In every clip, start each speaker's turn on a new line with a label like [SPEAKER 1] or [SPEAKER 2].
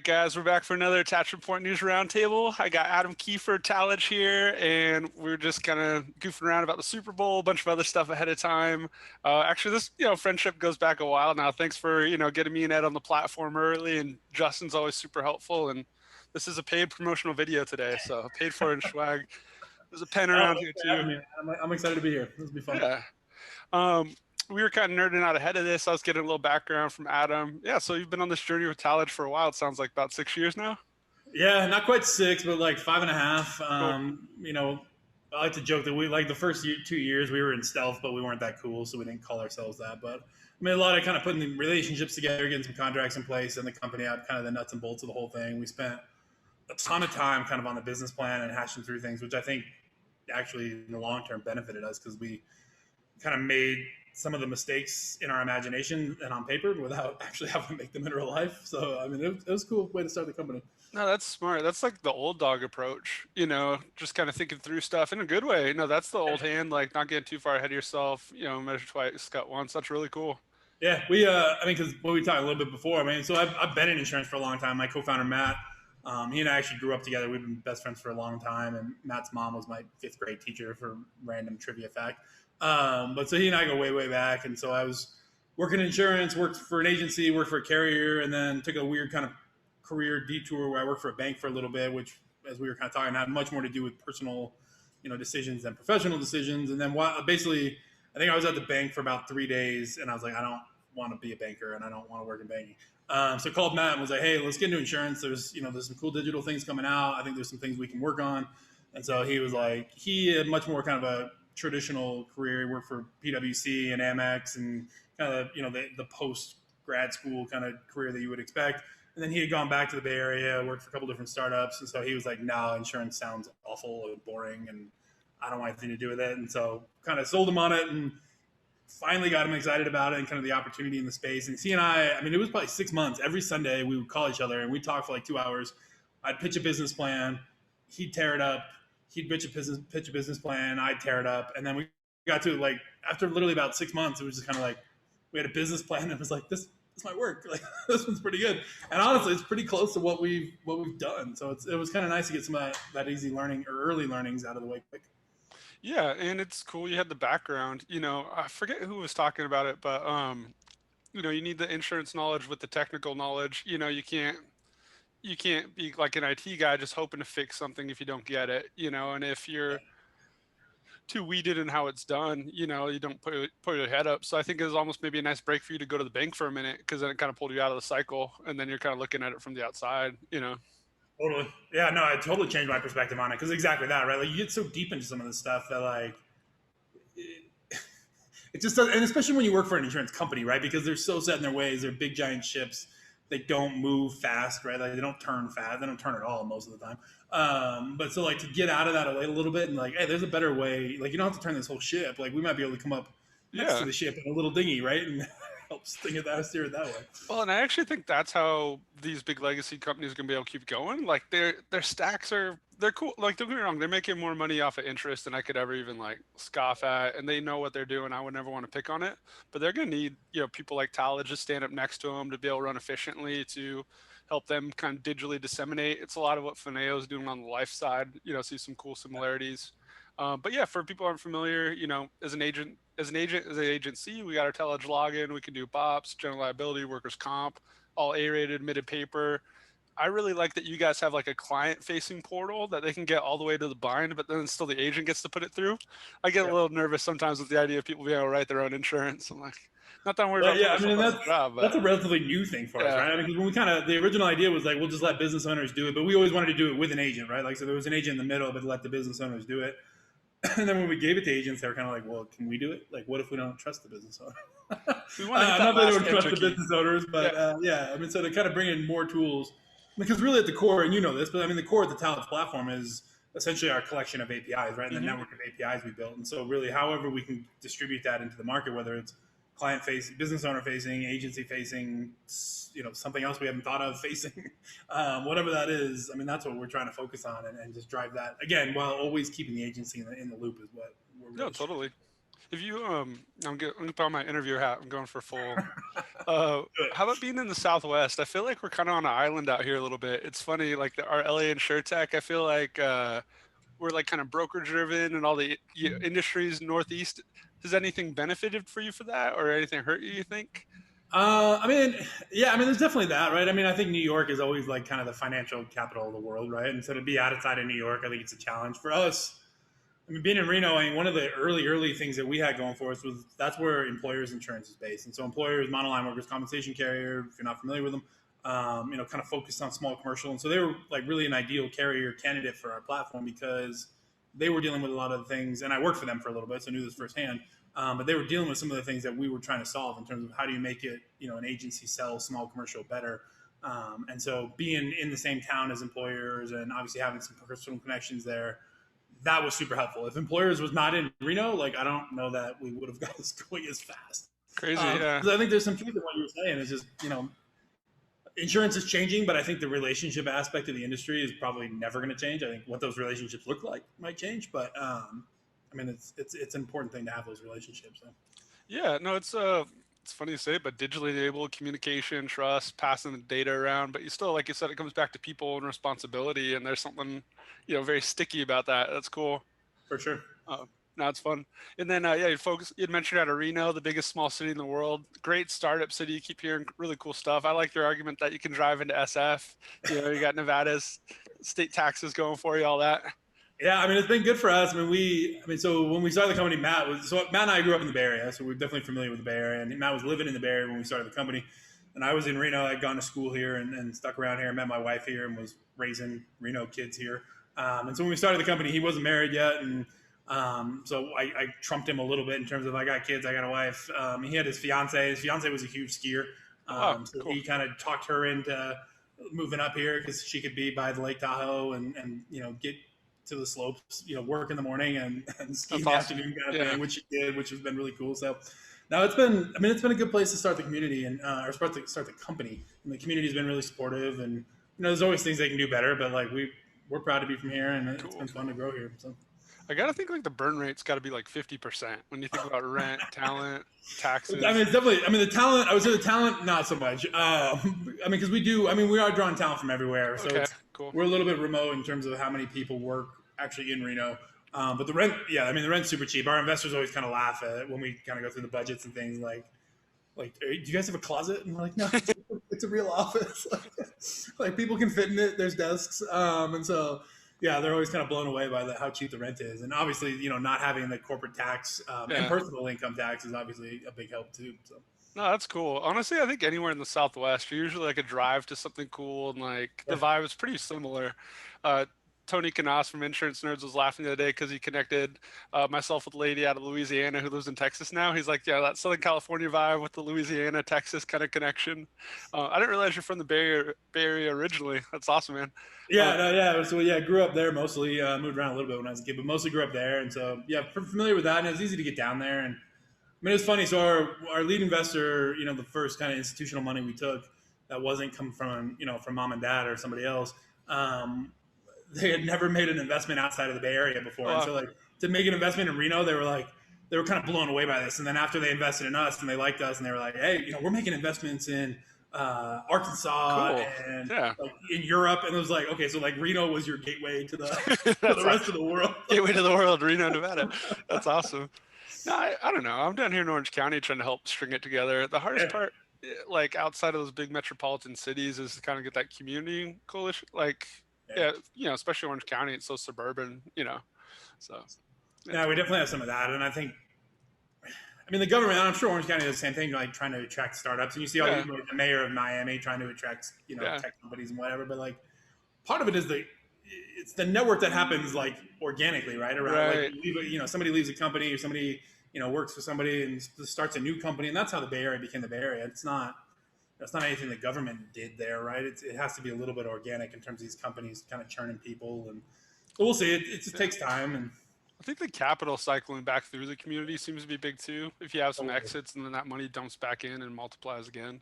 [SPEAKER 1] guys, we're back for another Attachment Point News Roundtable. I got Adam Kiefer of Talage here, and we're just kind of goofing around about the Super Bowl, a bunch of other stuff ahead of time. Actually, this friendship goes back a while now. Thanks for getting me and Ed on the platform early, and Justin's always super helpful. And this is a paid promotional video today, so paid for in swag. There's a pen
[SPEAKER 2] Oh,
[SPEAKER 1] around
[SPEAKER 2] thanks
[SPEAKER 1] here
[SPEAKER 2] for
[SPEAKER 1] too.
[SPEAKER 2] having me. I'm excited to be here. This will be fun.
[SPEAKER 1] Yeah. We were kind of nerding out ahead of this. I was getting a little background from Adam. Yeah, so you've been on this journey with Talage for a while. It sounds like about 6 years now.
[SPEAKER 2] Yeah, not quite six, but like 5.5.
[SPEAKER 1] Cool.
[SPEAKER 2] I like to joke that we like the first 2 years we were in stealth, but we weren't that cool, so we didn't call ourselves that. But I mean, a lot of kind of putting the relationships together, getting some contracts in place, and the company out kind of the nuts and bolts of the whole thing. We spent a ton of time kind of on the business plan and hashing through things, which I think actually in the long term benefited us because we kind of made some of the mistakes in our imagination and on paper without actually having to make them in real life. So, I mean, it was a cool way to start the company.
[SPEAKER 1] No, that's smart. That's like the old dog approach, just kind of thinking through stuff in a good way. No, that's the old hand, like not getting too far ahead of yourself, measure twice, cut once. That's really cool.
[SPEAKER 2] Yeah, because what we talked a little bit before, I mean, so I've been in insurance for a long time. My co-founder, Matt, he and I actually grew up together. We've been best friends for a long time. And Matt's mom was my fifth grade teacher for random trivia fact. But so he and I go way, way back. And so I was working in insurance, worked for an agency, worked for a carrier, and then took a weird kind of career detour where I worked for a bank for a little bit, which, as we were kind of talking, had much more to do with personal, decisions than professional decisions. And then basically, I think I was at the bank for about 3 days, and I was like, I don't want to be a banker, and I don't want to work in banking. So I called Matt and was like, hey, let's get into insurance. There's some cool digital things coming out. I think there's some things we can work on. And so he was like, he had much more kind of a traditional career. He worked for PwC and Amex and kind of, the post grad school kind of career that you would expect. And then he had gone back to the Bay Area, worked for a couple different startups. And so he was like, no, insurance sounds awful and boring, and I don't want anything to do with it. And so kind of sold him on it and finally got him excited about it and kind of the opportunity in the space. And he and I mean, it was probably 6 months. Every Sunday we would call each other and we'd talk for like 2 hours. I'd pitch a business plan. He'd tear it up. He'd pitch a business plan. I'd tear it up. And then we got to like, after literally about 6 months, it was just kind of like, we had a business plan and it was like, this might work. Like, this one's pretty good. And honestly, it's pretty close to what we've done. So it was kind of nice to get some of that easy learning or early learnings out of the way quick.
[SPEAKER 1] Yeah, and it's cool you had the background. I forget who was talking about it, but you need the insurance knowledge with the technical knowledge. You can't be like an IT guy just hoping to fix something if you don't get it, and if you're too weeded in how it's done, you don't put your head up. So I think it was almost maybe a nice break for you to go to the bank for a minute, because then it kind of pulled you out of the cycle, and then you're kind of looking at it from the outside.
[SPEAKER 2] Totally. Yeah, no, I totally changed my perspective on it because exactly that, right? Like you get so deep into some of this stuff that like it just does, and especially when you work for an insurance company, right? Because they're so set in their ways. They're big giant ships. They don't move fast, right? Like they don't turn fast. They don't turn at all most of the time. But so like to get out of that a little bit and like, hey, there's a better way. Like you don't have to turn this whole ship. Like we might be able to come up next to
[SPEAKER 1] Yeah.
[SPEAKER 2] the ship in a little dinghy, right? And help steer it that way.
[SPEAKER 1] Well, and I actually think that's how these big legacy companies are gonna be able to keep going. Like their stacks they're cool. Like don't get me wrong, they're making more money off of interest than I could ever even like scoff at, and they know what they're doing. I would never want to pick on it, but they're gonna need people like Talent to stand up next to them to be able to run efficiently, to help them kind of digitally disseminate. It's a lot of what Fineo is doing on the life side. See some cool similarities. But yeah, for people who aren't familiar, as an agency, we got our Telege login. We can do BOPs, general liability, workers' comp, all A-rated, admitted paper. I really like that you guys have like a client-facing portal that they can get all the way to the bind, but then still the agent gets to put it through. I get a
[SPEAKER 2] Yep.
[SPEAKER 1] little nervous sometimes with the idea of people being able to write their own insurance. I'm like, not that I'm worried
[SPEAKER 2] Well,
[SPEAKER 1] about
[SPEAKER 2] yeah,
[SPEAKER 1] putting
[SPEAKER 2] I
[SPEAKER 1] myself
[SPEAKER 2] mean
[SPEAKER 1] out of the job,
[SPEAKER 2] that's
[SPEAKER 1] but
[SPEAKER 2] a relatively new thing for us,
[SPEAKER 1] yeah,
[SPEAKER 2] right? I mean, 'cause when we kind of the original idea was like we'll just let business owners do it, but we always wanted to do it with an agent, right? Like so there was an agent in the middle, but let the business owners do it. And then when we gave it to agents, they were kind of like, well, can we do it? Like, what if we don't trust the business owner?
[SPEAKER 1] we want to hit that
[SPEAKER 2] Not that they
[SPEAKER 1] last
[SPEAKER 2] don't trust
[SPEAKER 1] enter
[SPEAKER 2] the
[SPEAKER 1] key.
[SPEAKER 2] business owners,
[SPEAKER 1] Yeah,
[SPEAKER 2] but yeah, I mean, so to kind of bring in more tools, because really at the core, and you know this, but I mean, the core of the Talent platform is essentially our collection of APIs, right? And the
[SPEAKER 1] hmm
[SPEAKER 2] network of APIs we built. And so really, however we can distribute that into the market, whether it's client facing, business owner facing, agency facing, something else we haven't thought of facing, whatever that is. I mean, that's what we're trying to focus on and just drive that again while always keeping the agency in the loop is what we're
[SPEAKER 1] no,
[SPEAKER 2] really.
[SPEAKER 1] totally. If you I'm gonna put on my interview hat. I'm going for full. Uh, how about being in the Southwest? I feel like we're kind of on an island out here a little bit. It's funny, like our LA and Suretech. I feel like we're like kind of broker driven, and all the industries northeast. Has anything benefited for you for that, or anything hurt you? You think?
[SPEAKER 2] I mean, yeah, I mean, there's definitely that, right? I mean, I think New York is always like kind of the financial capital of the world, right? And so to be outside of New York, I think it's a challenge for us. I mean, being in Reno, I mean, one of the early things that we had going for us was that's where employers insurance is based. And so employers, monoline workers compensation carrier, if you're not familiar with them, kind of focused on small commercial. And so they were like really an ideal carrier candidate for our platform because they were dealing with a lot of things. And I worked for them for a little bit, so I knew this firsthand. But they were dealing with some of the things that we were trying to solve in terms of how do you make it, an agency sell small commercial better. And so being in the same town as employers and obviously having some personal connections there, that was super helpful. If employers was not in Reno, like I don't know that we would have got this going as fast.
[SPEAKER 1] Crazy, yeah.
[SPEAKER 2] I think there's some truth in what you're saying. It's just insurance is changing, but I think the relationship aspect of the industry is probably never going to change. I think what those relationships look like might change, but I mean it's an important thing to have those relationships. So.
[SPEAKER 1] Yeah, no, it's funny to say, but digitally enabled communication, trust, passing the data around, but you still, like you said, it comes back to people and responsibility, and there's something, very sticky about that. That's cool.
[SPEAKER 2] For sure.
[SPEAKER 1] Uh, no, it's fun. And then, yeah, you'd mentioned out of Reno, the biggest small city in the world. Great startup city. You keep hearing really cool stuff. I like your argument that you can drive into SF. You got Nevada's state taxes going for you, all that.
[SPEAKER 2] Yeah, I mean it's been good for us. So when we started the company, Matt and I grew up in the Bay Area, so we're definitely familiar with the Bay Area. And Matt was living in the Bay Area when we started the company, and I was in Reno. I'd gone to school here and stuck around here. Met my wife here and was raising Reno kids here. And so when we started the company, he wasn't married yet, and so I trumped him a little bit in terms of I got kids, I got a wife. He had his fiance. His fiance was a huge skier,
[SPEAKER 1] Oh,
[SPEAKER 2] so
[SPEAKER 1] cool.
[SPEAKER 2] he kind of talked her into moving up here because she could be by the Lake Tahoe and get to the slopes, work in the morning and ski
[SPEAKER 1] That's
[SPEAKER 2] in the
[SPEAKER 1] awesome.
[SPEAKER 2] afternoon kind of
[SPEAKER 1] Yeah.
[SPEAKER 2] thing, which she did, which has been really cool. So now it's been a good place to start the community and or start the company. And the community's been really supportive, and there's always things they can do better, but like we're proud to be from here, and it's
[SPEAKER 1] Cool.
[SPEAKER 2] been fun to grow here. So.
[SPEAKER 1] I gotta think like the burn rate's got to be like 50% when you think about rent, talent,
[SPEAKER 2] I mean,
[SPEAKER 1] taxes.
[SPEAKER 2] it's definitely. I mean, the talent. I would say the talent, not so much. I mean, because we do. I mean, we are drawing talent from everywhere, so
[SPEAKER 1] Okay,
[SPEAKER 2] it's
[SPEAKER 1] cool.
[SPEAKER 2] we're a little bit remote in terms of how many people work actually in Reno. But the rent, yeah, I mean, the rent's super cheap. Our investors always kind of laugh at it when we kind of go through the budgets and things like, do you guys have a closet? And we're like, no, it's a real office. Like people can fit in it. There's desks, and so yeah, they're always kind of blown away by how cheap the rent is. And obviously, not having the corporate tax and
[SPEAKER 1] Yeah.
[SPEAKER 2] personal income tax is obviously a big help too. So
[SPEAKER 1] No, that's cool. Honestly, I think anywhere in the Southwest, you're usually like a drive to something cool, and like the
[SPEAKER 2] yeah,
[SPEAKER 1] vibe is pretty similar. Uh, Tony Canas from Insurance Nerds was laughing the other day because he connected myself with a lady out of Louisiana who lives in Texas now. He's like, yeah, that Southern California vibe with the Louisiana, Texas kind of connection. I didn't realize you're from the Bay Area originally. That's awesome, man. Uh,
[SPEAKER 2] yeah, no, yeah. So yeah, grew up there mostly. Moved around a little bit when I was a kid, but mostly grew up there. And so yeah, familiar with that. And it was easy to get down there. And I mean, it's funny. So our lead investor, the first kind of institutional money we took that wasn't come from mom and dad or somebody else. Um, they had never made an investment outside of the Bay Area before, and
[SPEAKER 1] uh,
[SPEAKER 2] so like to make an investment in Reno, they were kind of blown away by this. And then after they invested in us and they liked us, and they were like, hey, we're making investments in Arkansas
[SPEAKER 1] cool.
[SPEAKER 2] and
[SPEAKER 1] Yeah.
[SPEAKER 2] like in Europe, and it was like, okay, so like Reno was your gateway to the to the
[SPEAKER 1] That's
[SPEAKER 2] rest of the world.
[SPEAKER 1] gateway to the world, Reno, Nevada. That's awesome. No, I don't know. I'm down here in Orange County trying to help string it together. The hardest
[SPEAKER 2] Yeah,
[SPEAKER 1] part, like outside of those big metropolitan cities, is to kind of get that community coalition. Like,
[SPEAKER 2] yeah.
[SPEAKER 1] yeah, especially Orange County, it's so suburban. So
[SPEAKER 2] Yeah,
[SPEAKER 1] it's
[SPEAKER 2] we definitely have some of that, and I think I mean, the government, I'm sure Orange County does the same thing, like trying to attract startups. And you see all
[SPEAKER 1] yeah,
[SPEAKER 2] these, like the mayor of Miami trying to attract,
[SPEAKER 1] yeah,
[SPEAKER 2] tech companies and whatever. But like, part of it is it's the network that happens like organically, right? Around like,
[SPEAKER 1] right.
[SPEAKER 2] somebody leaves a company or somebody, works for somebody and starts a new company. And that's how the Bay Area became the Bay Area. That's not anything the government did there, right? It has to be a little bit organic in terms of these companies kind of churning people. And but we'll see. It just
[SPEAKER 1] Yeah.
[SPEAKER 2] takes time. And
[SPEAKER 1] I think the capital cycling back through the community seems to be big too. If you have some
[SPEAKER 2] totally,
[SPEAKER 1] exits and then that money dumps back in and multiplies again,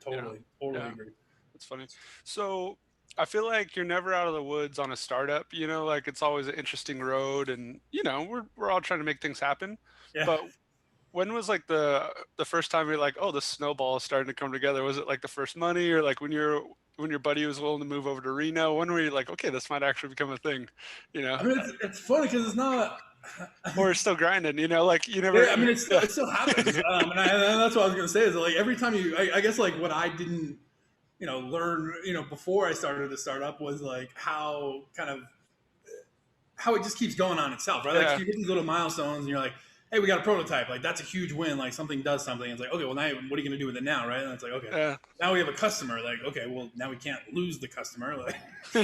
[SPEAKER 1] you know.
[SPEAKER 2] totally
[SPEAKER 1] Yeah.
[SPEAKER 2] agree.
[SPEAKER 1] That's funny. So I feel like you're never out of the woods on a startup, like it's always an interesting road and we're all trying to make things happen.
[SPEAKER 2] Yeah.
[SPEAKER 1] But when was like the first time you're like, oh, the snowball is starting to come together? Was it like the first money, or like when your buddy was willing to move over to Reno? When were you like, okay, this might actually become a thing, you know?
[SPEAKER 2] I mean, it's funny because it's not.
[SPEAKER 1] Or still grinding, you know? Like you never.
[SPEAKER 2] Yeah, I mean,
[SPEAKER 1] Yeah.
[SPEAKER 2] it still happens, and that's what I was gonna say is like every time I guess like what I didn't learn before I started a startup was like how it just keeps going on itself, right? Like
[SPEAKER 1] Yeah.
[SPEAKER 2] you hit these little milestones, and you're like, hey, we got a prototype. Like that's a huge win. Like something does something. It's like, okay, well now what are you gonna do with it now, right? And it's like, okay,
[SPEAKER 1] Yeah.
[SPEAKER 2] now we have a customer. Like, okay, well now we can't lose the customer. Like,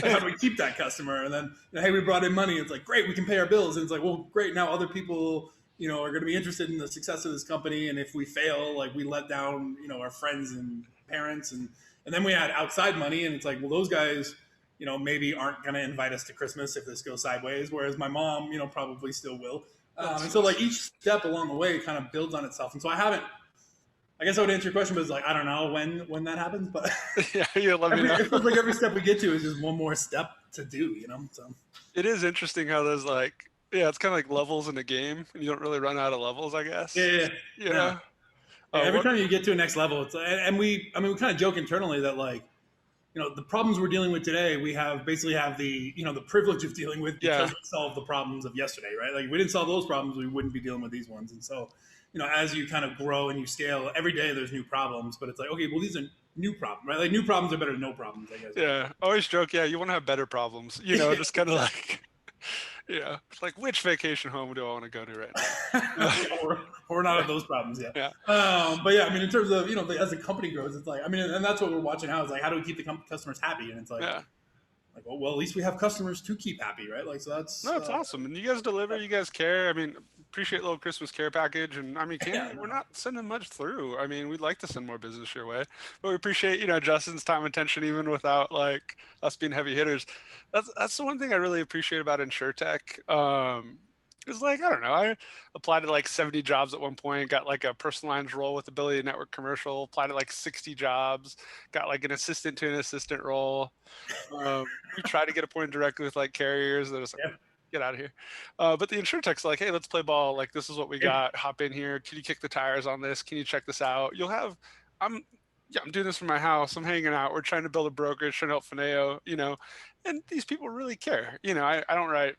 [SPEAKER 2] how do we keep that customer? And then hey, we brought in money. It's like great, we can pay our bills. And it's like, well, great, now other people are going to be interested in the success of this company. And if we fail, like we let down our friends and parents, and then we had outside money, and it's like, well, those guys maybe aren't going to invite us to Christmas if this goes sideways. Whereas my mom, probably still will. And so like each step along the way kind of builds on itself. And so I guess I would answer your question, but it's like, I don't know when that happens, but
[SPEAKER 1] Yeah, you let me know.
[SPEAKER 2] it feels like every step we get to is just one more step to do, so.
[SPEAKER 1] It is interesting how there's like, yeah, it's kind of like levels in a game, and you don't really run out of levels, I guess.
[SPEAKER 2] Yeah.
[SPEAKER 1] You
[SPEAKER 2] No.
[SPEAKER 1] know.
[SPEAKER 2] Yeah, every
[SPEAKER 1] What?
[SPEAKER 2] time you get to a next level, it's we kind of joke internally that like, the problems we're dealing with today, we basically have the the privilege of dealing with
[SPEAKER 1] Yeah.
[SPEAKER 2] because we solved the problems of yesterday, right? Like if we didn't solve those problems, we wouldn't be dealing with these ones. And so, as you kind of grow and you scale, every day there's new problems, but it's like, okay, well these are new problems, right? Like new problems are better than no problems, I guess.
[SPEAKER 1] Yeah. I always joke. Yeah, you want to have better problems. You know, just kind of like. Yeah, it's like which vacation home do I want to go to right now?
[SPEAKER 2] We're not at those problems yet.
[SPEAKER 1] Yeah.
[SPEAKER 2] But yeah, I mean, in terms of as the company grows, it's like I mean, and that's what we're watching now. Is like how do we keep the customers happy? And it's
[SPEAKER 1] Yeah.
[SPEAKER 2] like well, at least we have customers to keep happy, right? Like so that's
[SPEAKER 1] No, it's awesome, and you guys deliver. You guys care. I mean, appreciate a little Christmas care package, and I mean,
[SPEAKER 2] yeah,
[SPEAKER 1] we're not sending much through. I mean, we'd like to send more business your way, but we appreciate Justin's time and attention, even without like us being heavy hitters. That's the one thing I really appreciate about InsurTech. It's like I don't know. I applied to like 70 jobs at one point. Got like a personalized role with Ability Network commercial. Applied to like 60 jobs. Got like an assistant to an assistant role. We try to get appointed directly with like carriers. They're just like,
[SPEAKER 2] yeah.
[SPEAKER 1] get out of here. But the InsurTech's like, hey, let's play ball. Like, this is what we got. Hop in here. Can you kick the tires on this? Can you check this out? You'll have, I'm, yeah, I'm doing this from my house. I'm hanging out. We're trying to build a brokerage, trying to help Fineo, and these people really care. I don't write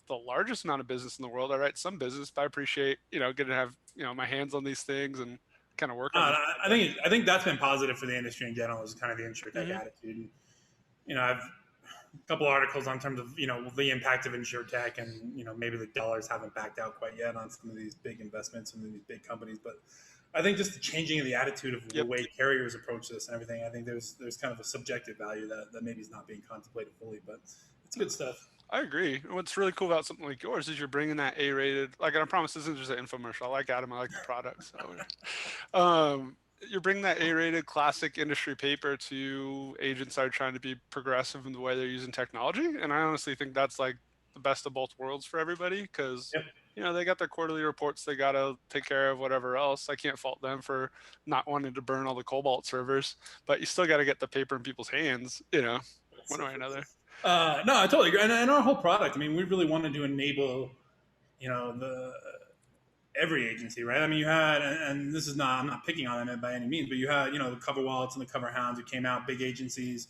[SPEAKER 1] the largest amount of business in the world. I write some business, but I appreciate, getting to have, my hands on these things and kind of work on them.
[SPEAKER 2] I think that's been positive for the industry in general is kind of the InsurTech attitude. And, I've a couple articles on terms of the impact of InsurTech and maybe the dollars haven't backed out quite yet on some of these big investments and these big companies, but I think just the changing of the attitude of the way carriers approach this and everything, I think there's kind of a subjective value that maybe is not being contemplated fully, but it's good stuff.
[SPEAKER 1] I agree. What's really cool about something like yours is you're bringing that A-rated. Like, and I promise this isn't just an infomercial. I like Adam. I like the product. So, you're bringing that A-rated classic industry paper to agents that are trying to be progressive in the way they're using technology. And I honestly think that's like the best of both worlds for everybody because they got their quarterly reports they got to take care of, whatever else. I can't fault them for not wanting to burn all the Cobalt servers, but you still got to get the paper in people's hands, one way or another.
[SPEAKER 2] No, I totally agree. And our whole product, I mean, we really wanted to enable, every agency, right? I mean, you had, and this is not, I'm not picking on them by any means, but you had, the cover wallets and the cover hounds who came out, big agencies,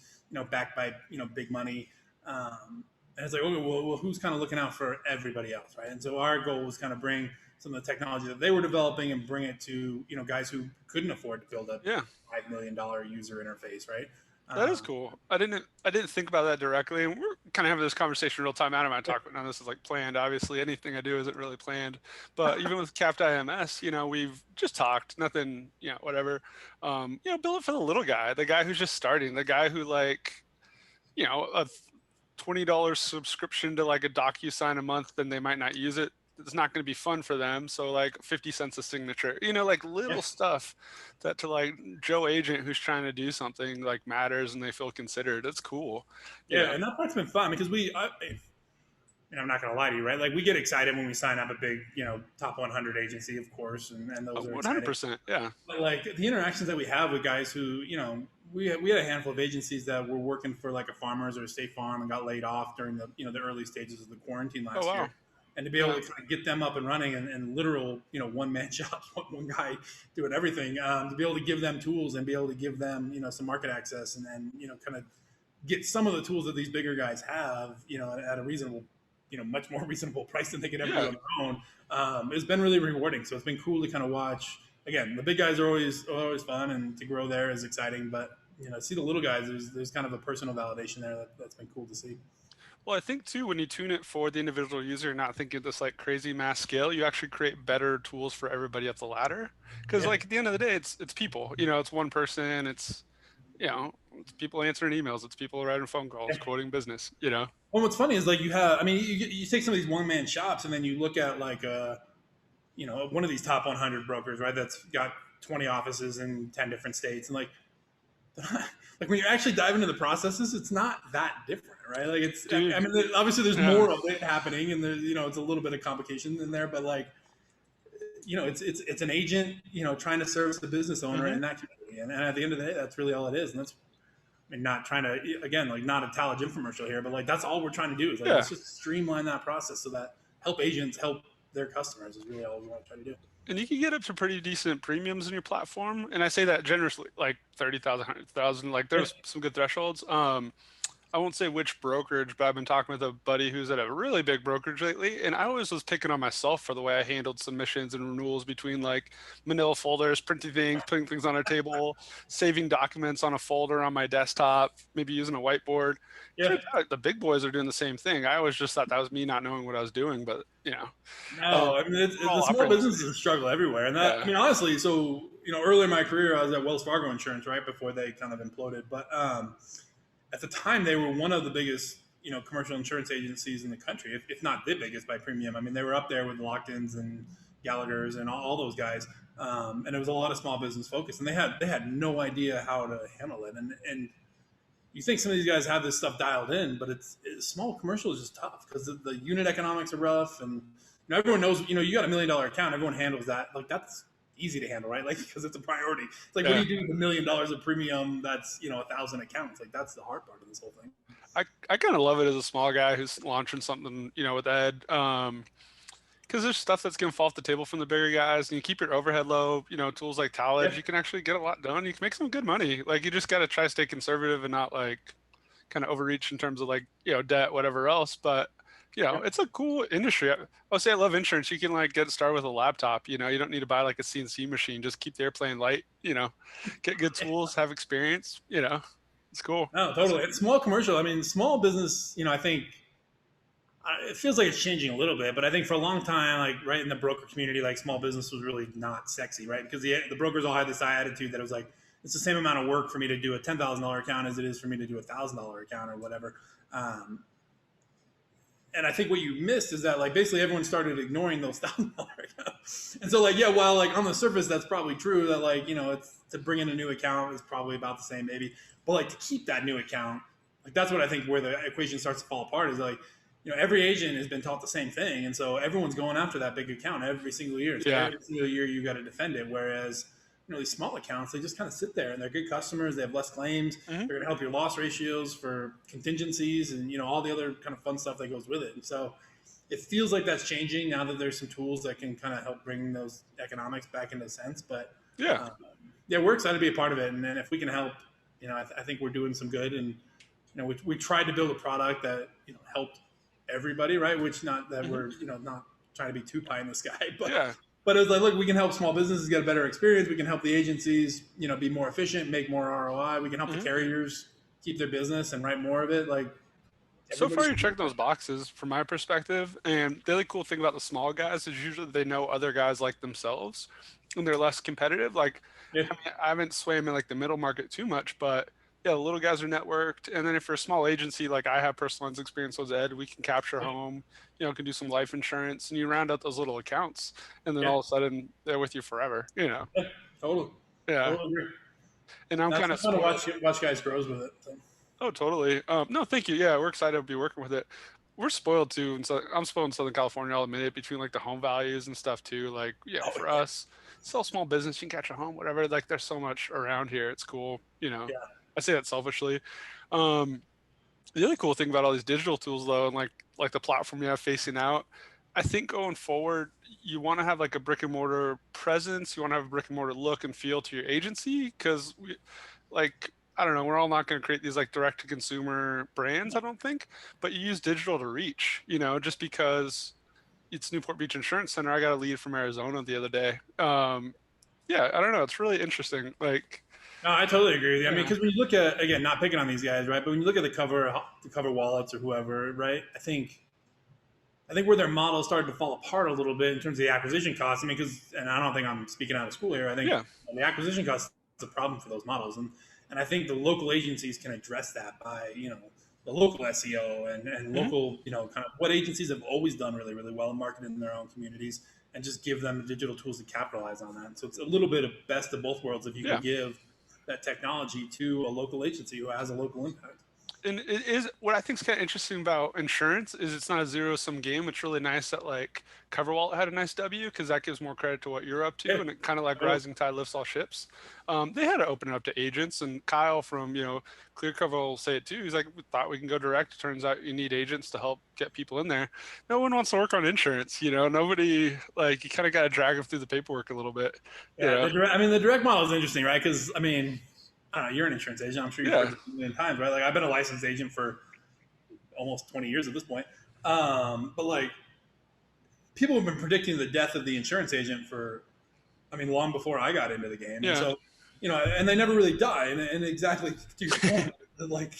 [SPEAKER 2] backed by, big money. And it's like, okay, well, who's kind of looking out for everybody else, right? And so our goal was kind of bring some of the technology that they were developing and bring it to, guys who couldn't afford to build a $5 million user interface, right?
[SPEAKER 1] That is cool. I didn't think about that directly, and we're kind of having this conversation real time. Adam and I talk about none of this is like planned. Obviously, anything I do isn't really planned. But even with Capped IMS, we've just talked. Nothing, whatever. Build it for the little guy, the guy who's just starting, the guy who like, a $20 subscription to like a DocuSign a month, then they might not use it. It's not going to be fun for them. So like 50 cents a signature, like little stuff that to like Joe agent who's trying to do something like matters and they feel considered. It's cool.
[SPEAKER 2] Yeah. And that part's been fun because I'm not going to lie to you, right? Like we get excited when we sign up a big, top 100 agency, of course. And those are 100%.
[SPEAKER 1] Exciting. Yeah.
[SPEAKER 2] But like the interactions that we have with guys who, we had a handful of agencies that were working for like a Farmers or a State Farm and got laid off during the, the early stages of the quarantine last year. and to be able
[SPEAKER 1] Yeah.
[SPEAKER 2] to kind of get them up and running and literal, one man shops, one guy doing everything, to be able to give them tools and be able to give them, some market access and kind of get some of the tools that these bigger guys have, at a reasonable, much more reasonable price than they could ever do
[SPEAKER 1] Yeah.
[SPEAKER 2] on their own. It's been really rewarding. So it's been cool to kind of watch. Again, the big guys are always fun, and to grow there is exciting. But see the little guys. There's kind of a personal validation there that's been cool to see.
[SPEAKER 1] Well, I think too, when you tune it for the individual user, not thinking this like crazy mass scale, you actually create better tools for everybody up the ladder. Because
[SPEAKER 2] Yeah.
[SPEAKER 1] like at the end of the day, it's people. It's one person. It's people answering emails. It's people writing phone calls,
[SPEAKER 2] Yeah.
[SPEAKER 1] quoting business.
[SPEAKER 2] Well, what's funny is like you have. I mean, you take some of these one man shops, and then you look at like one of these top 100 brokers, right? That's got 20 offices in 10 different states, and like when you actually dive into the processes, it's not that different, right? Like it's, I
[SPEAKER 1] Dude.
[SPEAKER 2] mean, obviously there's
[SPEAKER 1] Yeah.
[SPEAKER 2] more of it happening, and there's, it's a little bit of complication in there, but like, it's an agent, trying to service the business owner
[SPEAKER 1] Hmm.
[SPEAKER 2] in that community, and at the end of the day, that's really all it is, and that's, I mean, not trying to, again, like not a Talage infomercial here, but like that's all we're trying to do is like
[SPEAKER 1] Yeah.
[SPEAKER 2] let's just streamline that process so that help agents help their customers is really all we want to try to do.
[SPEAKER 1] And you can get up to pretty decent premiums in your platform. And I say that generously, like 30,000, 100,000. Like
[SPEAKER 2] Yeah,
[SPEAKER 1] there's some good thresholds. I won't say which brokerage, but I've been talking with a buddy who's at a really big brokerage lately, and I always was picking on myself for the way I handled submissions and renewals between like manila folders, printing things, putting things on a table, saving documents on a folder on my desktop, maybe using a whiteboard.
[SPEAKER 2] yeah.
[SPEAKER 1] Turns out the big boys are doing the same thing. I always just thought that was me not knowing what I was doing, but
[SPEAKER 2] No, I mean
[SPEAKER 1] we're
[SPEAKER 2] the
[SPEAKER 1] all
[SPEAKER 2] small
[SPEAKER 1] operating the
[SPEAKER 2] business
[SPEAKER 1] same.
[SPEAKER 2] is a struggle everywhere, and that, I
[SPEAKER 1] Yeah,
[SPEAKER 2] mean, honestly, so early in my career, I was at Wells Fargo Insurance right before they kind of imploded, but at the time they were one of the biggest commercial insurance agencies in the country, if not the biggest by premium. I mean, they were up there with Lockton's and Gallagher's and all those guys, and it was a lot of small business focus, and they had no idea how to handle it, and you think some of these guys have this stuff dialed in, but it's small commercial is just tough because the unit economics are rough, and everyone knows you got $1 million account, everyone handles that, like that's easy to handle, right? Like because it's a priority. It's like what do
[SPEAKER 1] yeah.
[SPEAKER 2] you do with $1 million of premium that's 1,000 accounts? Like that's the hard part of this whole thing.
[SPEAKER 1] I kind of love it as a small guy who's launching something, with Ed. Because there's stuff that's going to fall off the table from the bigger guys, and you keep your overhead low. Tools like
[SPEAKER 2] Yeah,
[SPEAKER 1] Talage, you can actually get a lot done. You can make some good money. Like you just got to try to stay conservative and not like kind of overreach in terms of like debt, whatever else. But
[SPEAKER 2] yeah,
[SPEAKER 1] it's a cool industry. I'll say I love insurance. You can like get started with a laptop. You don't need to buy like a CNC machine. Just keep the airplane light. Get good tools, have experience. It's cool.
[SPEAKER 2] no, totally. It's small commercial. I mean, small business. I think it feels like it's changing a little bit, but I think for a long time, like right in the broker community, like small business was really not sexy, right? Because the brokers all had this attitude that it was like it's the same amount of work for me to do a $10,000 account as it is for me to do $1,000 account or whatever. Um, and I think what you missed is that like basically everyone started ignoring those $1,000 accounts, and so like yeah, while like on the surface that's probably true that like it's to bring in a new account is probably about the same maybe, but like to keep that new account, like that's what I think where the equation starts to fall apart is like every agent has been taught the same thing, and so everyone's going after that big account every single year. So
[SPEAKER 1] Yeah.
[SPEAKER 2] every single year you got to defend it, whereas these small accounts they just kind of sit there and they're good customers. They have less claims.
[SPEAKER 1] Hmm.
[SPEAKER 2] They're going to help your loss ratios for contingencies and all the other kind of fun stuff that goes with it. And so it feels like that's changing now that there's some tools that can kind of help bring those economics back into sense. But
[SPEAKER 1] Yeah.
[SPEAKER 2] um, yeah, we're excited to be a part of it. And then if we can help, I think we're doing some good. And we tried to build a product that helped everybody, right? Which not that
[SPEAKER 1] Hmm.
[SPEAKER 2] we're not trying to be too pie in the sky, but
[SPEAKER 1] Yeah.
[SPEAKER 2] but it was like, look, we can help small businesses get a better experience. We can help the agencies, be more efficient, make more ROI. We can help the
[SPEAKER 1] Hmm.
[SPEAKER 2] carriers keep their business and write more of it. Like
[SPEAKER 1] So
[SPEAKER 2] everybody
[SPEAKER 1] far, you're
[SPEAKER 2] should.
[SPEAKER 1] checking those boxes from my perspective. And the really cool thing about the small guys is usually they know other guys like themselves and they're less competitive. Like,
[SPEAKER 2] Yeah,
[SPEAKER 1] I mean, I haven't swam in like the middle market too much, but yeah, the little guys are networked. And then if you're a small agency, like I have personal lines experience with Ed, we can capture home, can do some life insurance and you round out those little accounts. And then
[SPEAKER 2] yeah,
[SPEAKER 1] all of a sudden they're with you forever.
[SPEAKER 2] yeah, totally,
[SPEAKER 1] Yeah.
[SPEAKER 2] totally agree.
[SPEAKER 1] And I'm
[SPEAKER 2] That's
[SPEAKER 1] kind
[SPEAKER 2] the
[SPEAKER 1] of
[SPEAKER 2] fun to
[SPEAKER 1] spoiled.
[SPEAKER 2] watch guys grows with it. So.
[SPEAKER 1] Oh, totally. No, thank you. Yeah, we're excited to be working with it. We're spoiled too, and so I'm spoiled in Southern California. I'll admit it, between like the home values and stuff too. Like,
[SPEAKER 2] Oh
[SPEAKER 1] for
[SPEAKER 2] yeah,
[SPEAKER 1] us, sell small business, you can catch a home, whatever. Like, there's so much around here. It's cool.
[SPEAKER 2] yeah,
[SPEAKER 1] I say that selfishly. Um, the other cool thing about all these digital tools, though, and like the platform you have facing out, I think going forward, you want to have like a brick and mortar presence. You want to have a brick and mortar look and feel to your agency because like I don't know, we're all not going to create these like direct to consumer brands, I don't think, but you use digital to reach, just because it's Newport Beach Insurance Center. I got a lead from Arizona the other day. Yeah, I don't know. It's really interesting. Like,
[SPEAKER 2] No, I totally agree with you. I mean,
[SPEAKER 1] yeah,
[SPEAKER 2] because when you look at, again, not picking on these guys, right? But when you look at the cover wallets or whoever, right? I think where their model started to fall apart a little bit in terms of the acquisition costs. I mean, and I don't think I'm speaking out of school here. I think
[SPEAKER 1] yeah,
[SPEAKER 2] the acquisition cost is a problem for those models, and I think the local agencies can address that by the local SEO and
[SPEAKER 1] hmm
[SPEAKER 2] local kind of what agencies have always done really really well in marketing in their own communities, and just give them the digital tools to capitalize on that. So it's a little bit of best of both worlds if you can
[SPEAKER 1] yeah.
[SPEAKER 2] give that technology to a local agency who has a local impact.
[SPEAKER 1] And it is what I think is kind of interesting about insurance is it's not a zero sum game. It's really nice that like CoverWallet had a nice W because that gives more credit to what you're up to,
[SPEAKER 2] Yeah.
[SPEAKER 1] and it kind of like
[SPEAKER 2] Oh,
[SPEAKER 1] rising tide lifts all ships. They had to open it up to agents, and Kyle from Clear Cover will say it too. He's like, we thought we can go direct. Turns out you need agents to help get people in there. No one wants to work on insurance. Nobody like you kind of got to drag them through the paperwork a little bit. You
[SPEAKER 2] yeah,
[SPEAKER 1] know,
[SPEAKER 2] the direct model is interesting, right? Because I mean, I don't know, you're an insurance agent. I'm sure you've heard
[SPEAKER 1] yeah,
[SPEAKER 2] this a million times, right? Like I've been a licensed agent for almost 20 years at this point. But like people have been predicting the death of the insurance agent for, I mean, long before I got into the game. And
[SPEAKER 1] yeah,
[SPEAKER 2] so, and they never really die. And exactly to your point, like,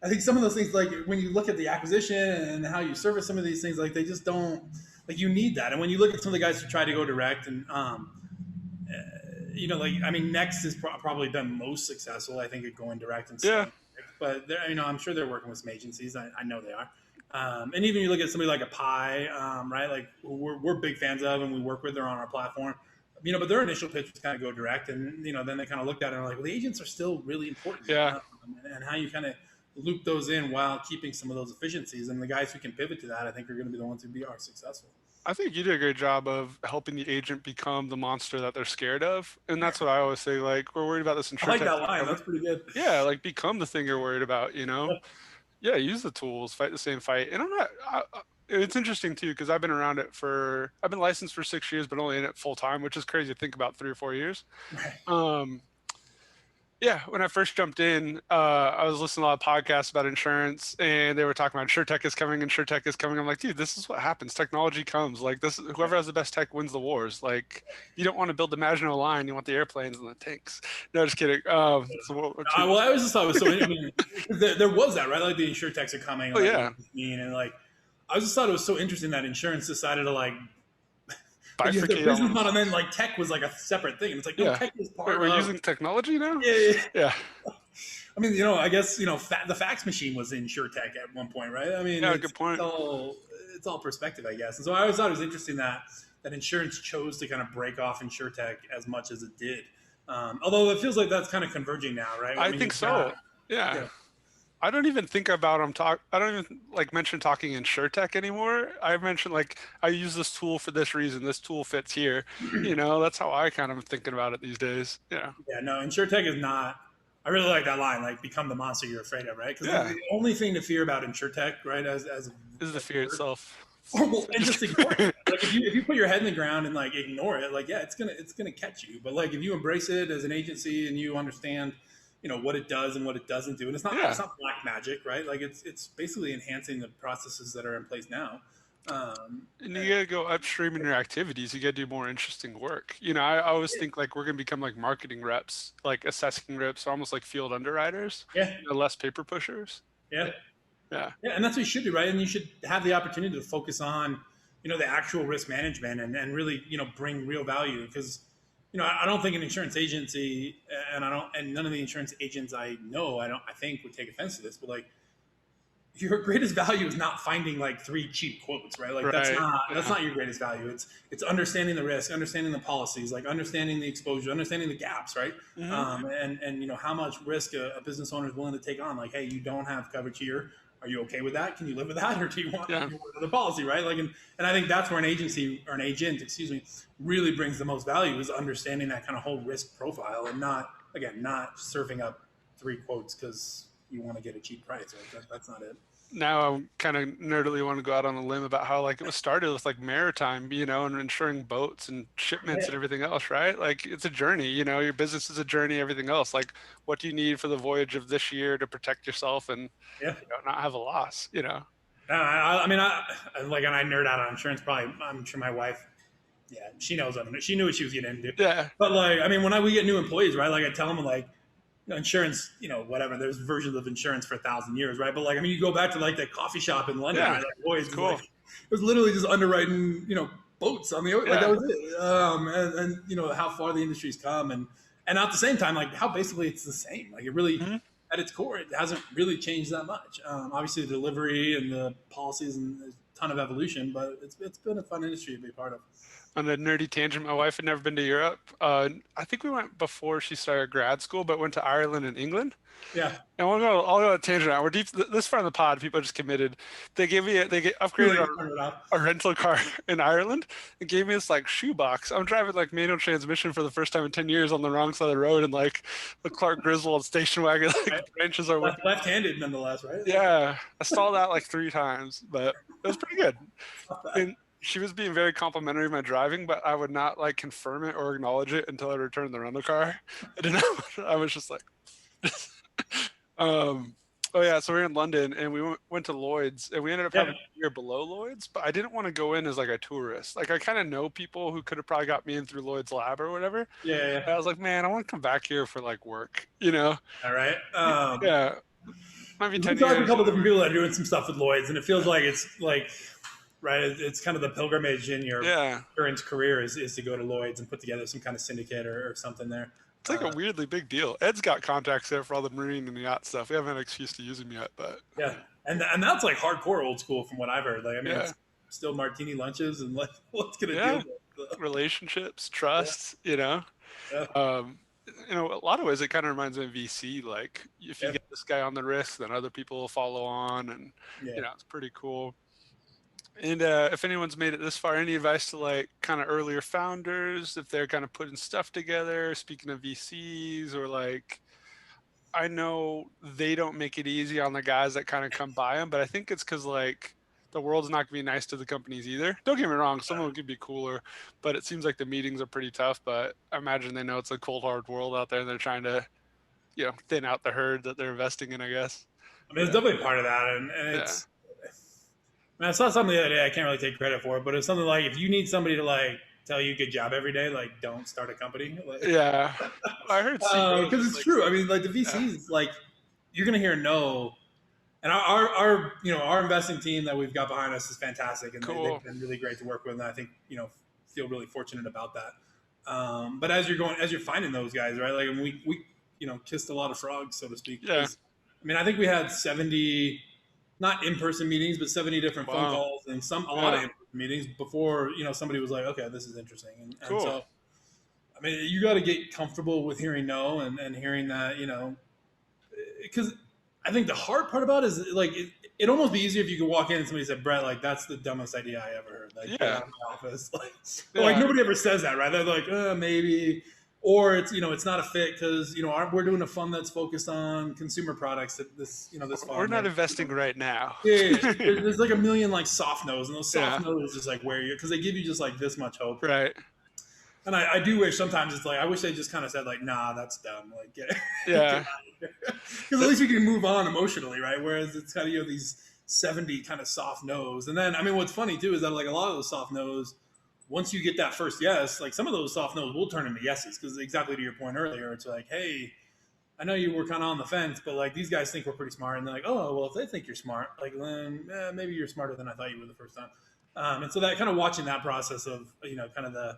[SPEAKER 2] I think some of those things, like when you look at the acquisition and how you service some of these things, like they just don't, like you need that. And when you look at some of the guys who try to go direct and, like I mean, Next has probably been most successful, I think, at going direct and
[SPEAKER 1] yeah,
[SPEAKER 2] staying direct. But I'm sure they're working with some agencies. I know they are. And even you look at somebody like a Pie, right? Like we're big fans of, and we work with. They're on our platform. But their initial pitch was kind of go direct, and then they kind of looked at it and were like, well, the agents are still really important,
[SPEAKER 1] yeah.
[SPEAKER 2] and how you kind of loop those in while keeping some of those efficiencies. And the guys who can pivot to that, I think, are going to be the ones who are successful.
[SPEAKER 1] I think you did a great job of helping the agent become the monster that they're scared of. And that's what I always say. Like, we're worried about this
[SPEAKER 2] I like
[SPEAKER 1] insurance.
[SPEAKER 2] that line. That's pretty good.
[SPEAKER 1] Yeah, like become the thing you're worried about. Yeah, use the tools, fight the same fight. And it's interesting too, because I've been licensed for 6 years, but only in it full time, which is crazy to think about 3 or 4 years.
[SPEAKER 2] Right.
[SPEAKER 1] Um, yeah, when I first jumped in, I was listening to a lot of podcasts about insurance, and they were talking about Suretech is coming and Suretech is coming. I'm like, dude, this is what happens. Technology comes. Like this, whoever has the best tech wins the wars. Like you don't want to build the Maginot Line, you want the airplanes and the tanks. No, just kidding.
[SPEAKER 2] Well, I always just thought it was so. I mean, there was that, right? Like the insurtechs are coming,
[SPEAKER 1] Oh
[SPEAKER 2] like
[SPEAKER 1] yeah,
[SPEAKER 2] and like I just thought it was so interesting that insurance decided to like use their
[SPEAKER 1] bifurcate
[SPEAKER 2] business
[SPEAKER 1] almost.
[SPEAKER 2] model, and then like tech was like a separate thing. And it's like no,
[SPEAKER 1] Yeah.
[SPEAKER 2] tech is
[SPEAKER 1] Wait,
[SPEAKER 2] part
[SPEAKER 1] we're
[SPEAKER 2] of.
[SPEAKER 1] using technology now?
[SPEAKER 2] Yeah, yeah, yeah.
[SPEAKER 1] Yeah.
[SPEAKER 2] I mean, I guess the fax machine was in SureTech at one point, right? I mean,
[SPEAKER 1] Yeah, good point.
[SPEAKER 2] It's all perspective, I guess. And so I always thought it was interesting that insurance chose to kind of break off InsurTech as much as it did. Although it feels like that's kind of converging now, right?
[SPEAKER 1] I
[SPEAKER 2] mean,
[SPEAKER 1] think so. Yeah.
[SPEAKER 2] yeah.
[SPEAKER 1] I don't even think about I don't even like mention talking InsurTech anymore. I mention like I use this tool for this reason. This tool fits here. That's how I kind of thinking about it these days. Yeah.
[SPEAKER 2] Yeah, no, InsurTech is not. I really like that line, like become the monster you're afraid of, right? Because
[SPEAKER 1] Yeah.
[SPEAKER 2] the only thing to fear about InsurTech, right, as
[SPEAKER 1] This is the fear itself.
[SPEAKER 2] or well, and just ignore it. Like if you put your head in the ground and like ignore it, like yeah, it's gonna catch you. But like if you embrace it as an agency and you understand, what it does and what it doesn't do, and it's not black magic, right? Like it's basically enhancing the processes that are in place now.
[SPEAKER 1] And you gotta go upstream in your activities. You gotta do more interesting work. I always think like we're gonna become like marketing reps, like assessing reps, almost like field underwriters.
[SPEAKER 2] Yeah,
[SPEAKER 1] Less paper pushers.
[SPEAKER 2] yeah.
[SPEAKER 1] Yeah.
[SPEAKER 2] Yeah, and that's what you should do, right? And you should have the opportunity to focus on, the actual risk management and really, bring real value. Because, I don't think an insurance agency, and none of the insurance agents I know, I think would take offense to this, but like, your greatest value is not finding like 3 cheap quotes, right? Like that's not your greatest value. It's understanding the risk, understanding the policies, like understanding the exposure, understanding the gaps, right?
[SPEAKER 1] Mm-hmm.
[SPEAKER 2] And how much risk a business owner is willing to take on. Like, hey, you don't have coverage here. Are you okay with that? Can you live with that, or do you want the policy, right? Like, and I think that's where an agency or an agent, really brings the most value is understanding that kind of whole risk profile, and not surfing up 3 quotes because you want to get a cheap price. Right? That's not it.
[SPEAKER 1] now I'm kind of nerdily want to go out on a limb about how like it was started with like maritime, and insuring boats and shipments
[SPEAKER 2] Right?
[SPEAKER 1] and everything else, right? Like it's a journey, your business is a journey, everything else. Like what do you need for the voyage of this year to protect yourself and
[SPEAKER 2] Yeah.
[SPEAKER 1] not have a loss?
[SPEAKER 2] I mean, like, and I nerd out on insurance. Probably, I'm sure my wife, yeah, she knows. She knew what she was getting into.
[SPEAKER 1] Yeah.
[SPEAKER 2] But like, I mean, we get new employees, right? Like, I tell them like, insurance, whatever. There's versions of insurance for 1,000 years, right? But like, I mean, you go back to like that coffee shop in London,
[SPEAKER 1] Yeah.
[SPEAKER 2] right? Like
[SPEAKER 1] It's
[SPEAKER 2] Lloyd's is like,
[SPEAKER 1] cool.
[SPEAKER 2] it was literally just underwriting, boats on the like that
[SPEAKER 1] Yeah.
[SPEAKER 2] was it. And how far the industry's come, and at the same time, like how basically it's the same. Like it really,
[SPEAKER 1] Mhm.
[SPEAKER 2] at its core, it hasn't really changed that much. Obviously, the delivery and the policies and there's a ton of evolution, but it's been a fun industry to be part of.
[SPEAKER 1] On a nerdy tangent, my wife had never been to Europe. I think we went before she started grad school, but went to Ireland and England.
[SPEAKER 2] Yeah,
[SPEAKER 1] And I'll go on a tangent now. We're deep. This part of the pod, people are just committed. They get
[SPEAKER 2] really
[SPEAKER 1] upgraded
[SPEAKER 2] turn it off.
[SPEAKER 1] a rental car in Ireland and gave me this like shoebox. I'm driving like manual transmission for the first time in 10 years on the wrong side of the road, and like the Clark Griswold station wagon, like
[SPEAKER 2] Right?
[SPEAKER 1] the branches are working.
[SPEAKER 2] Left-handed, nonetheless, right?
[SPEAKER 1] Yeah, I stalled out like 3 times, but it was pretty good.
[SPEAKER 2] Not bad.
[SPEAKER 1] And she was being very complimentary of my driving, but I would not like confirm it or acknowledge it until I returned the rental car. I didn't know. I was just like, um, oh yeah. So we are in London and we went to Lloyd's and we ended up
[SPEAKER 2] Yeah,
[SPEAKER 1] having a year below Lloyd's, but I didn't want to go in as like a tourist. Like I kind of know people who could have probably got me in through Lloyd's lab or whatever.
[SPEAKER 2] yeah, yeah.
[SPEAKER 1] But I was like, man, I want to come back here for like work.
[SPEAKER 2] All right.
[SPEAKER 1] Yeah, might be
[SPEAKER 2] We
[SPEAKER 1] 10
[SPEAKER 2] talked to a
[SPEAKER 1] years.
[SPEAKER 2] couple different people that are doing some stuff with Lloyd's, and it feels like it's like, right, it's kind of the pilgrimage in your
[SPEAKER 1] Yeah.
[SPEAKER 2] insurance career is to go to Lloyd's and put together some kind of syndicate or something there.
[SPEAKER 1] It's like a weirdly big deal. Ed's got contacts there for all the marine and the yacht stuff. We haven't had an excuse to use him yet, but
[SPEAKER 2] Yeah, and that's like hardcore old school from what I've heard. Like, I mean,
[SPEAKER 1] yeah,
[SPEAKER 2] it's still martini lunches and like, let's get a deal.
[SPEAKER 1] yeah, relationships, trust.
[SPEAKER 2] Yeah,
[SPEAKER 1] Um, a lot of ways it kind of reminds me of VC. Like if you
[SPEAKER 2] yeah,
[SPEAKER 1] get this guy on the risk, then other people will follow on, and
[SPEAKER 2] yeah.
[SPEAKER 1] it's pretty cool. And if anyone's made it this far, any advice to like kind of earlier founders if they're kind of putting stuff together? Speaking of VCs, or like I know they don't make it easy on the guys that kind of come by them, but I think it's because like the world's not going to be nice to the companies either. Don't get me wrong, some of them could be cooler, but it seems like the meetings are pretty tough. But I imagine they know it's a cold, hard world out there, and they're trying to, thin out the herd that they're investing in, I guess.
[SPEAKER 2] I mean, it's definitely part of that, and
[SPEAKER 1] Yeah.
[SPEAKER 2] it's. Man, I saw something the other day. I can't really take credit for it, but it's something like if you need somebody to like tell you good job every day, like don't start a company. Like,
[SPEAKER 1] Yeah. I heard CEOs
[SPEAKER 2] because it's
[SPEAKER 1] like,
[SPEAKER 2] true. I mean, like the
[SPEAKER 1] yeah,
[SPEAKER 2] VCs, like you're gonna hear no. And our investing team that we've got behind us is fantastic, and
[SPEAKER 1] cool.
[SPEAKER 2] they've been really great to work with. And I think feel really fortunate about that. But as you're finding those guys, right? Like we kissed a lot of frogs, so to speak.
[SPEAKER 1] Yeah.
[SPEAKER 2] I mean, I think we had 70, not in person meetings, but 70 different phone
[SPEAKER 1] Wow.
[SPEAKER 2] calls and a lot of in person meetings before somebody was like, okay, this is interesting, and
[SPEAKER 1] Cool.
[SPEAKER 2] so I mean, you got to get comfortable with hearing no and hearing that because I think the hard part about it is like it'd almost be easier if you could walk in and somebody said, Brett, like that's the dumbest idea I ever heard. Like, get
[SPEAKER 1] Yeah.
[SPEAKER 2] out of my office. Like,
[SPEAKER 1] Yeah.
[SPEAKER 2] like nobody ever says that, right? They're like, maybe, or it's it's not a fit because we're doing a fund that's focused on consumer products. That this this fund.
[SPEAKER 1] We're not investing right now.
[SPEAKER 2] Yeah. There's like a million like soft no's, and those soft
[SPEAKER 1] Yeah.
[SPEAKER 2] no's just like where you because they give you just like this much hope.
[SPEAKER 1] Right.
[SPEAKER 2] And I do wish sometimes it's like I wish they just kind of said like, nah, that's dumb. Like, get
[SPEAKER 1] Yeah.
[SPEAKER 2] because at least we can move on emotionally, right? Whereas it's kind of these 70 kind of soft no's, and then I mean, what's funny too is that like a lot of those soft no's, once you get that first yes, like some of those soft no's will turn into yeses because exactly to your point earlier, it's like, hey, I know you were kind of on the fence, but like these guys think we're pretty smart, and they're like, oh, well, if they think you're smart, like then maybe you're smarter than I thought you were the first time. And so that kind of watching that process of kind of the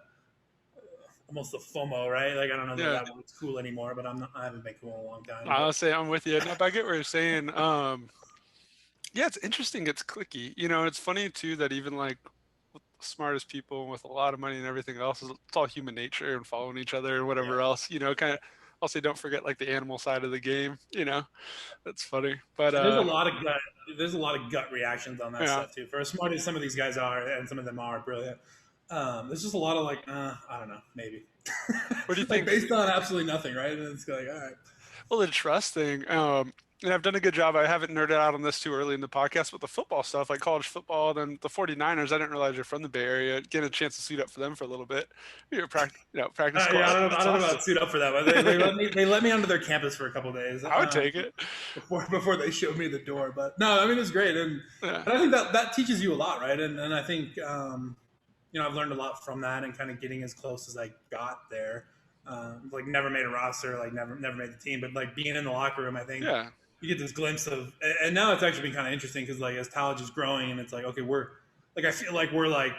[SPEAKER 2] almost the FOMO, right? Like I don't know
[SPEAKER 1] Yeah.
[SPEAKER 2] that word's cool anymore, but I haven't been cool in a long time.
[SPEAKER 1] I'll say I'm with you. No, but I get what you're saying. Yeah, it's interesting. It's clicky. It's funny too that even like with the smartest people with a lot of money and everything else, it's all human nature and following each other and whatever else. Kind of. I'll say don't forget like the animal side of the game. That's funny. But
[SPEAKER 2] There's a lot of gut. There's a lot of gut reactions on that
[SPEAKER 1] yeah,
[SPEAKER 2] stuff too. For as smart as some of these guys are, and some of them are brilliant, there's just a lot of like, I don't know, maybe.
[SPEAKER 1] What do you
[SPEAKER 2] Like
[SPEAKER 1] think?
[SPEAKER 2] based on absolutely nothing, right? And it's like, all right,
[SPEAKER 1] Well, the trust thing. And I've done a good job. I haven't nerded out on this too early in the podcast, but the football stuff, like college football, then the 49ers, I didn't realize you're from the Bay Area. Getting a chance to suit up for them for a little bit. You're practice
[SPEAKER 2] Yeah,
[SPEAKER 1] squad.
[SPEAKER 2] I
[SPEAKER 1] That's
[SPEAKER 2] don't know
[SPEAKER 1] awesome.
[SPEAKER 2] about suit up for that, but they let me onto their campus for a couple of days
[SPEAKER 1] I would take it.
[SPEAKER 2] before they showed me the door. But no, I mean it's great,
[SPEAKER 1] Yeah.
[SPEAKER 2] and I think that teaches you a lot, right? And I think I've learned a lot from that, and kind of getting as close as I got there. Like never made a roster, like never made the team, but like being in the locker room, I think
[SPEAKER 1] Yeah.
[SPEAKER 2] you get this glimpse of, and now it's actually been kind of interesting because like as Talage is growing, and it's like okay, we're like I feel like we're like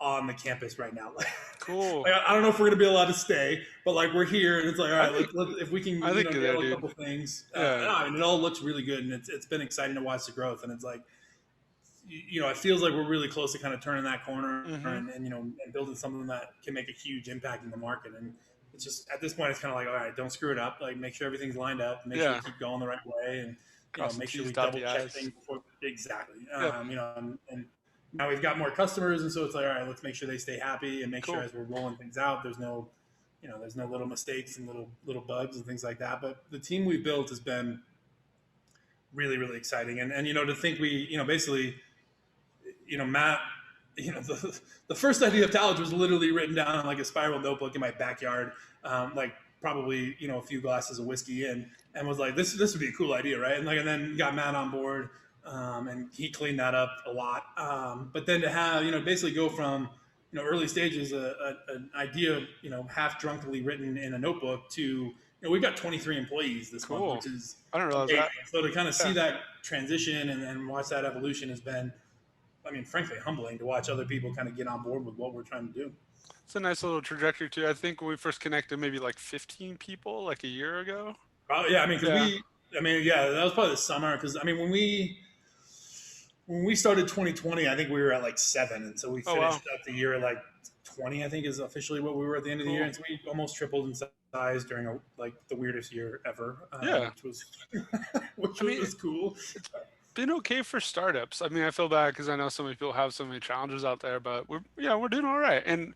[SPEAKER 2] on the campus right now.
[SPEAKER 1] Cool.
[SPEAKER 2] Like, I don't know if we're gonna be allowed to stay, but like we're here, and it's like all
[SPEAKER 1] I
[SPEAKER 2] right,
[SPEAKER 1] think
[SPEAKER 2] if we can
[SPEAKER 1] I think you're there,
[SPEAKER 2] nail a
[SPEAKER 1] dude.
[SPEAKER 2] couple things.
[SPEAKER 1] Yeah.
[SPEAKER 2] I mean, it all looks really good, and it's been exciting to watch the growth, and it's like it feels like we're really close to kind of turning that corner
[SPEAKER 1] Mm-hmm.
[SPEAKER 2] and building something that can make a huge impact in the market. And it's just at this point, it's kind of like, all right, don't screw it up. Like make sure everything's lined up, make sure we
[SPEAKER 1] Yeah.
[SPEAKER 2] keep going the right way, and
[SPEAKER 1] Cross the
[SPEAKER 2] make sure
[SPEAKER 1] T's,
[SPEAKER 2] we
[SPEAKER 1] dot
[SPEAKER 2] double
[SPEAKER 1] the
[SPEAKER 2] check
[SPEAKER 1] I's.
[SPEAKER 2] things before exactly.
[SPEAKER 1] Yep.
[SPEAKER 2] And now we've got more customers, and so it's like, all right, let's make sure they stay happy and make sure
[SPEAKER 1] Cool.
[SPEAKER 2] as we're rolling things out, there's no little mistakes and little bugs and things like that. But the team we've built has been really really exciting, and to think basically Matt, the first idea of Talage was literally written down on like a spiral notebook in my backyard, like probably a few glasses of whiskey in, and was like, this would be a cool idea, right? And then got Matt on board, and he cleaned that up a lot. But then to have basically go from early stages, an idea half drunkenly written in a notebook to we've got 23 employees this month,
[SPEAKER 1] Cool.
[SPEAKER 2] which is
[SPEAKER 1] I didn't realize
[SPEAKER 2] amazing.
[SPEAKER 1] that.
[SPEAKER 2] So to kind of see
[SPEAKER 1] Yeah.
[SPEAKER 2] that transition and watch that evolution has been, I mean, frankly, humbling to watch other people kind of get on board with what we're trying to do.
[SPEAKER 1] It's a nice little trajectory too. I think when we first connected, maybe like 15 people, like a year ago.
[SPEAKER 2] Probably, yeah. I mean,
[SPEAKER 1] Yeah.
[SPEAKER 2] yeah, that was probably the summer because I mean, when we started 2020, I think we were at like 7, and so we
[SPEAKER 1] Oh wow.
[SPEAKER 2] finished up the year at like 20. I think is officially what we were at the end of the year,
[SPEAKER 1] Cool.
[SPEAKER 2] and so we almost tripled in size during like the weirdest year ever,
[SPEAKER 1] Yeah.
[SPEAKER 2] which was which
[SPEAKER 1] I mean,
[SPEAKER 2] was cool.
[SPEAKER 1] it's been okay for startups. I mean, I feel bad because I know so many people have so many challenges out there, but we're doing all right, and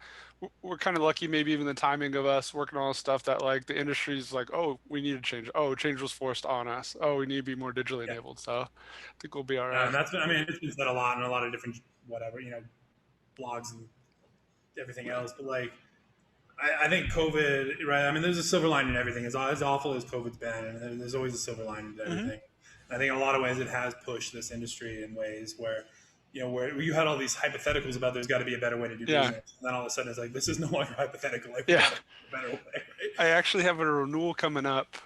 [SPEAKER 1] we're kind of lucky. Maybe even the timing of us working on all this stuff that like the industry's like, oh, we need to change. Oh, change was forced on us. Oh, we need to be more digitally
[SPEAKER 2] Yeah,
[SPEAKER 1] enabled. So I think we'll be all right.
[SPEAKER 2] and that's been, I mean, it's been said a lot in a lot of different whatever blogs and everything
[SPEAKER 1] Yeah.
[SPEAKER 2] else, but like I think COVID, right? I mean, there's a silver lining in everything. As awful as COVID's been, and there's always a silver lining to
[SPEAKER 1] Hmm.
[SPEAKER 2] everything. I think in a lot of ways it has pushed this industry in ways where, where you had all these hypotheticals about there's got to be a better way to do
[SPEAKER 1] Yeah.
[SPEAKER 2] business. And then all of a sudden it's like, this is no longer hypothetical. Like, we
[SPEAKER 1] Yeah.
[SPEAKER 2] got to find a better way, right?
[SPEAKER 1] I actually have a renewal coming up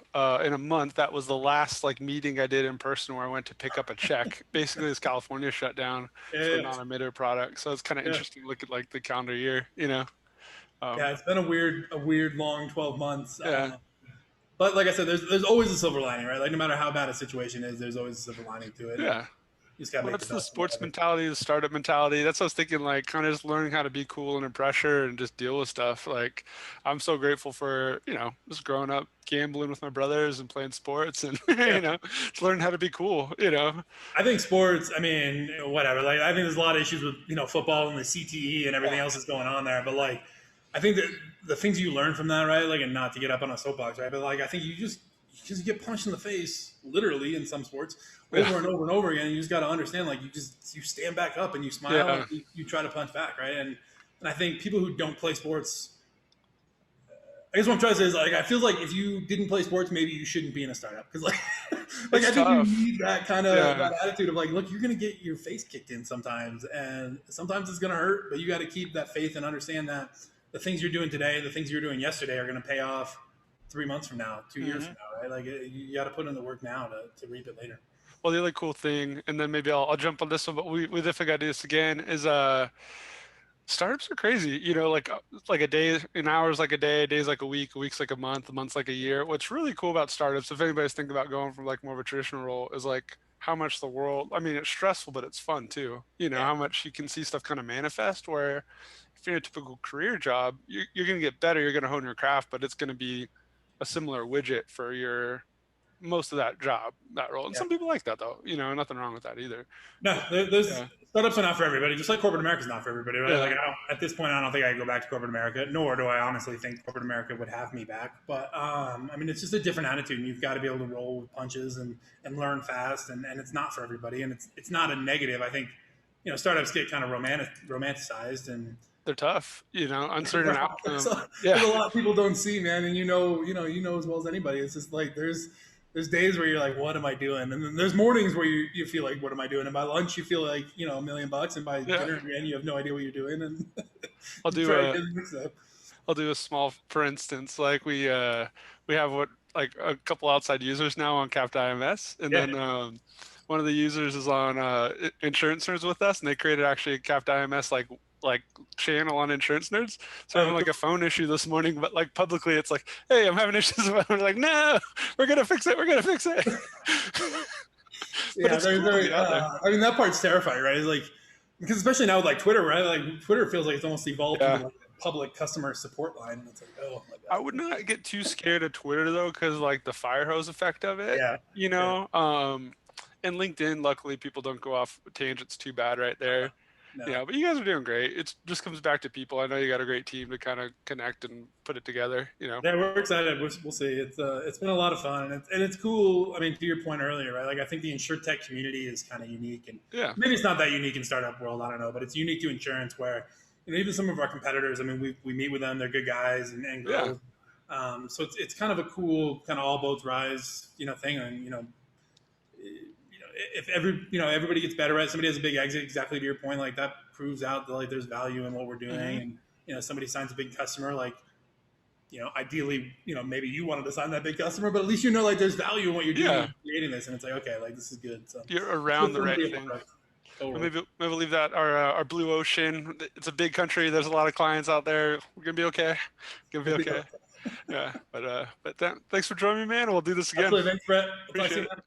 [SPEAKER 1] in a month. That was the last like meeting I did in person where I went to pick up a check. Basically, as California shut down for
[SPEAKER 2] Yeah,
[SPEAKER 1] non-emitter products, so it's kind of
[SPEAKER 2] yeah.
[SPEAKER 1] interesting to look at like the calendar year.
[SPEAKER 2] Yeah,
[SPEAKER 1] Um,
[SPEAKER 2] it's been a weird long 12 months.
[SPEAKER 1] yeah,
[SPEAKER 2] But like I said, there's always a silver lining, right? Like no matter how bad a situation is, there's always a silver lining to it. And
[SPEAKER 1] yeah.
[SPEAKER 2] you just got to
[SPEAKER 1] Well,
[SPEAKER 2] make the
[SPEAKER 1] that's the
[SPEAKER 2] best of
[SPEAKER 1] sports
[SPEAKER 2] whatever.
[SPEAKER 1] mentality, the startup mentality. That's what I was thinking. Like, kind of just learning how to be cool under pressure and just deal with stuff. Like, I'm so grateful for just growing up gambling with my brothers and playing sports and
[SPEAKER 2] Yeah.
[SPEAKER 1] just learning how to be cool.
[SPEAKER 2] I think sports, I mean, whatever. Like, I think there's a lot of issues with, football and the CTE and everything else that's going on there. But, like, I think that the things you learn from that, right? Like, and not to get up on a soapbox, right? But, like, I think you just get punched in the face, literally, in some sports,
[SPEAKER 1] Yeah,
[SPEAKER 2] over and over and over again. And you just got to understand, like, you stand back up and you smile
[SPEAKER 1] yeah,
[SPEAKER 2] and you try to punch back, right? And I think people who don't play sports, I guess what I'm trying to say is like I feel like if you didn't play sports, maybe you shouldn't be in a startup because like like
[SPEAKER 1] it's
[SPEAKER 2] I think you
[SPEAKER 1] tough.
[SPEAKER 2] need that kind of
[SPEAKER 1] Yeah,
[SPEAKER 2] that attitude of like, look, you're gonna get your face kicked in sometimes, and sometimes it's gonna hurt, but you got to keep that faith and understand that the things you're doing today, the things you're doing yesterday, are gonna pay off 3 months from now, 2 years
[SPEAKER 1] hmm
[SPEAKER 2] from now, right? Like you got to put in the work now to reap it later.
[SPEAKER 1] Well, the other cool thing, and then maybe I'll jump on this one, but we definitely got to do this again. Is startups are crazy. Like a day in hours, like a day's like a week's like a month's like a year. What's really cool about startups, if anybody's thinking about going from like more of a traditional role, is like how much the world. I mean, it's stressful, but it's fun too.
[SPEAKER 2] Yeah,
[SPEAKER 1] How much you can see stuff kind of manifest. Where if you're in a typical career job, you're going to get better. You're going to hone your craft, but it's going to be a similar widget for your most of that role. And
[SPEAKER 2] Yeah.
[SPEAKER 1] some people like that though, nothing wrong with that either.
[SPEAKER 2] No,
[SPEAKER 1] But,
[SPEAKER 2] there's
[SPEAKER 1] yeah.
[SPEAKER 2] startups are not for everybody. Just like corporate America is not for everybody, right? Like
[SPEAKER 1] Yeah.
[SPEAKER 2] I don't at this point, I don't think I go back to corporate America, nor do I honestly think corporate America would have me back. But I mean, it's just a different attitude, and you've got to be able to roll with punches and learn fast, and it's not for everybody, and it's not a negative. I think startups get kind of romanticized, and
[SPEAKER 1] They're tough, uncertain
[SPEAKER 2] there's
[SPEAKER 1] outcome.
[SPEAKER 2] there's
[SPEAKER 1] Yeah.
[SPEAKER 2] a lot people don't see, man, and you know as well as anybody. It's just like there's days where you're like, what am I doing? And then there's mornings where you feel like, what am I doing? And by lunch, you feel like $1,000,000, and by
[SPEAKER 1] Yeah.
[SPEAKER 2] dinner again, you have no idea what you're doing, and
[SPEAKER 1] I'll
[SPEAKER 2] you
[SPEAKER 1] do
[SPEAKER 2] try to
[SPEAKER 1] a
[SPEAKER 2] get it mixed up.
[SPEAKER 1] I'll do a small, for instance, like we have what like a couple outside users now on Capped IMS, and
[SPEAKER 2] Yeah,
[SPEAKER 1] then one of the users is on Insurance Nerds with us, and they created actually a Capped IMS like channel on Insurance Nerds. So I'm having
[SPEAKER 2] cool.
[SPEAKER 1] like a phone issue this morning, but like publicly, it's like, hey, I'm having issues. We're like, no, we're gonna fix it. We're gonna fix it. But
[SPEAKER 2] Yeah,
[SPEAKER 1] it's cool to be out there.
[SPEAKER 2] I mean, that part's terrifying, right? It's like because especially now with like Twitter, right? Like Twitter feels like it's almost evolved into
[SPEAKER 1] Yeah.
[SPEAKER 2] like a public customer support line. And it's like, oh my
[SPEAKER 1] I
[SPEAKER 2] god.
[SPEAKER 1] would not get too scared of Twitter though, because like the fire hose effect of it,
[SPEAKER 2] Yeah,
[SPEAKER 1] you
[SPEAKER 2] yeah,
[SPEAKER 1] know. And LinkedIn, luckily, people don't go off tangents too bad right there.
[SPEAKER 2] no.
[SPEAKER 1] Yeah, but you guys are doing great. It just comes back to people. I know you got a great team to kind of connect and put it together.
[SPEAKER 2] Yeah, we're excited. We'll see. It's been a lot of fun, and it's cool. I mean, to your point earlier, right? Like I think the insurtech community is kind of unique, and
[SPEAKER 1] Yeah,
[SPEAKER 2] maybe it's not that unique in startup world. I don't know, but it's unique to insurance where even some of our competitors. I mean, we meet with them. They're good guys and
[SPEAKER 1] yeah,
[SPEAKER 2] girls. So it's kind of a cool kind of all boats rise thing, and if everybody gets better at it, somebody has a big exit. Exactly to your point, like that proves out that like there's value in what we're doing,
[SPEAKER 1] hmm
[SPEAKER 2] and somebody signs a big customer like ideally, maybe you wanted to sign that big customer, but at least like there's value in what you're doing
[SPEAKER 1] yeah.
[SPEAKER 2] and creating this, and it's like okay, like this is good. So
[SPEAKER 1] You're
[SPEAKER 2] it's
[SPEAKER 1] around
[SPEAKER 2] good
[SPEAKER 1] the
[SPEAKER 2] fun to
[SPEAKER 1] right
[SPEAKER 2] be a
[SPEAKER 1] thing.
[SPEAKER 2] part of.
[SPEAKER 1] Or
[SPEAKER 2] Totally.
[SPEAKER 1] maybe leave that our blue ocean. It's a big country. There's a lot of clients out there. We're gonna be okay. Gonna be okay. Yeah, but thanks for joining me, man. We'll do this again.
[SPEAKER 2] Absolutely. Thanks, Brett. I'll talk to
[SPEAKER 1] Appreciate
[SPEAKER 2] you,
[SPEAKER 1] it.
[SPEAKER 2] man.